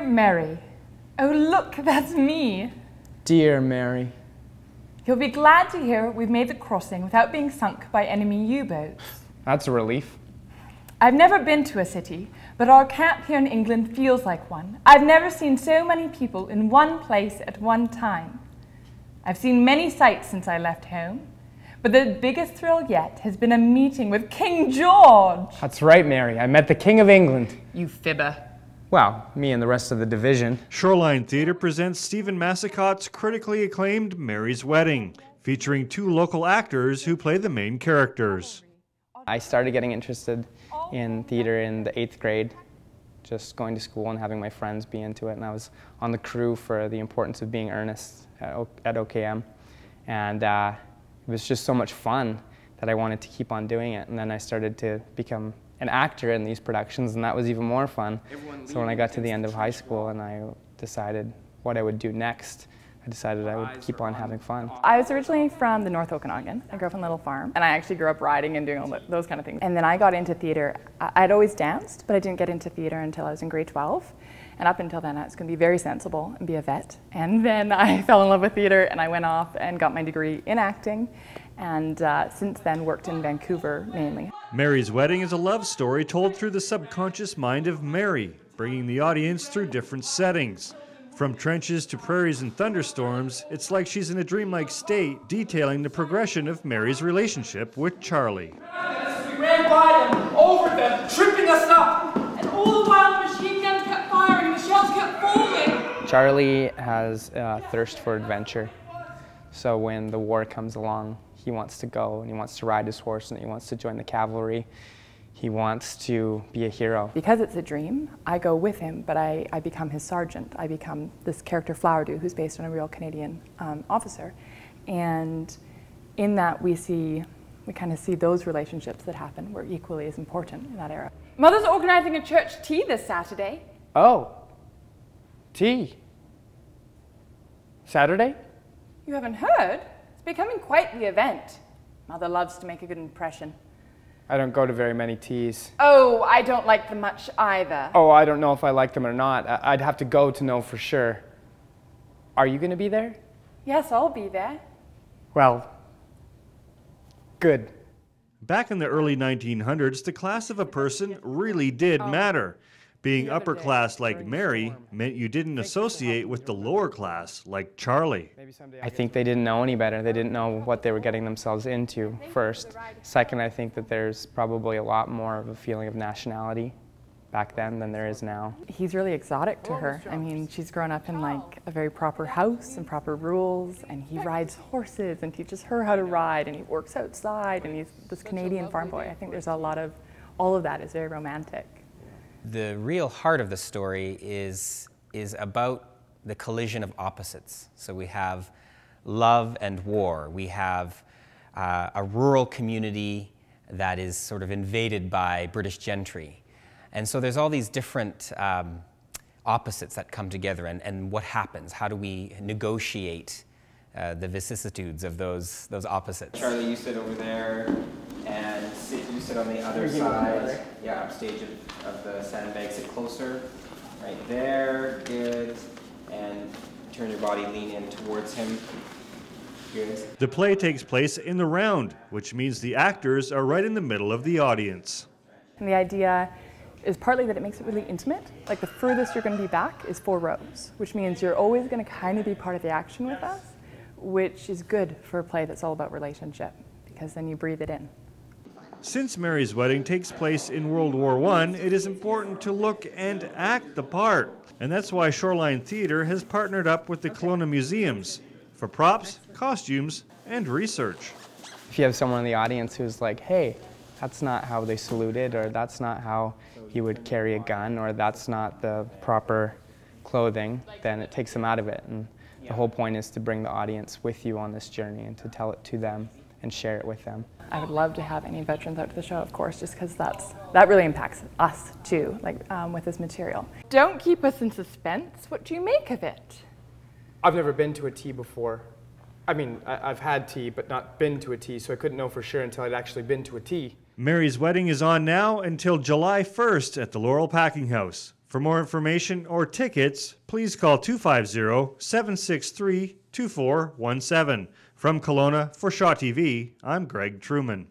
Dear Mary. Oh look, that's me. Dear Mary. You'll be glad to hear we've made the crossing without being sunk by enemy U-boats. That's a relief. I've never been to a city, but our camp here in England feels like one. I've never seen so many people in one place at one time. I've seen many sights since I left home, but the biggest thrill yet has been a meeting with King George. That's right, Mary. I met the King of England. You fibber. Well, me and the rest of the division. Shoreline Theatre presents Stephen Massicott's critically acclaimed Mary's Wedding, featuring 2 local actors who play the main characters. I started getting interested in theater in the 8th grade, just going to school and having my friends be into it, and I was on the crew for the importance of being earnest at OKM, and it was just so much fun that I wanted to keep on doing it, and then I started to become an actor in these productions, and that was even more fun. So when I got to the end of high school and I decided what I would do next, I decided I would keep on having fun. I was originally from the North Okanagan. I grew up in a little farm, and I actually grew up riding and doing all those kind of things. And then I got into theater. I'd always danced, but I didn't get into theater until I was in grade 12. And up until then, I was going to be very sensible and be a vet. And then I fell in love with theater, and I went off and got my degree in acting. And since then, worked in Vancouver mainly. Mary's Wedding is a love story told through the subconscious mind of Mary, bringing the audience through different settings. From trenches to prairies and thunderstorms, it's like she's in a dreamlike state, detailing the progression of Mary's relationship with Charlie. We ran by them, over them, tripping us up, and all the while the machine guns kept firing and the shells kept falling. Charlie has a thirst for adventure, so when the war comes along, he wants to go and he wants to ride his horse and he wants to join the cavalry. He wants to be a hero. Because it's a dream, I go with him, but I become his sergeant. I become this character Flowerdew, who's based on a real Canadian officer. And in that we kind of see those relationships that happen were equally as important in that era. Mother's organising a church tea this Saturday. Oh, tea. Saturday? You haven't heard? It's becoming quite the event. Mother loves to make a good impression. I don't go to very many teas. Oh, I don't like them much either. Oh, I don't know if I like them or not. I'd have to go to know for sure. Are you going to be there? Yes, I'll be there. Well, good. Back in the early 1900s, the class of a person really did matter. Being upper class like Mary meant you didn't associate with the lower class like Charlie. I think they didn't know any better. They didn't know what they were getting themselves into, first. Second, I think that there's probably a lot more of a feeling of nationality back then than there is now. He's really exotic to her. I mean, she's grown up in like a very proper house and proper rules, and he rides horses and teaches her how to ride, and he works outside, and he's this Canadian farm boy. I think there's a lot of, all of that is very romantic. The real heart of the story is about the collision of opposites. So we have love and war. We have a rural community that is sort of invaded by British gentry. And so there's all these different opposites that come together, and what happens? How do we negotiate the vicissitudes of those opposites? Charlie, you sit over there, and you sit on the other side. Yeah, upstage of the sandbag. Sit closer. Right there. Good. And turn your body, lean in towards him. Good. The play takes place in the round, which means the actors are right in the middle of the audience. And the idea is partly that it makes it really intimate. Like the furthest you're going to be back is 4 rows, which means you're always going to kind of be part of the action with us, which is good for a play that's all about relationship, because then you breathe it in. Since Mary's Wedding takes place in World War I, it is important to look and act the part. And that's why Shoreline Theatre has partnered up with the Kelowna Museums for props, costumes, and research. If you have someone in the audience who's like, hey, that's not how they saluted, or that's not how you would carry a gun, or that's not the proper clothing, then it takes them out of it. And the whole point is to bring the audience with you on this journey and to tell it to them and share it with them. I would love to have any veterans out to the show, of course, just because that really impacts us too, like with this material. Don't keep us in suspense. What do you make of it? I've never been to a tea before. I mean, I've had tea, but not been to a tea, so I couldn't know for sure until I'd actually been to a tea. Mary's Wedding is on now until July 1st at the Laurel Packing House. For more information or tickets, please call 250-763-2417. From Kelowna, for Shaw TV, I'm Greg Truman.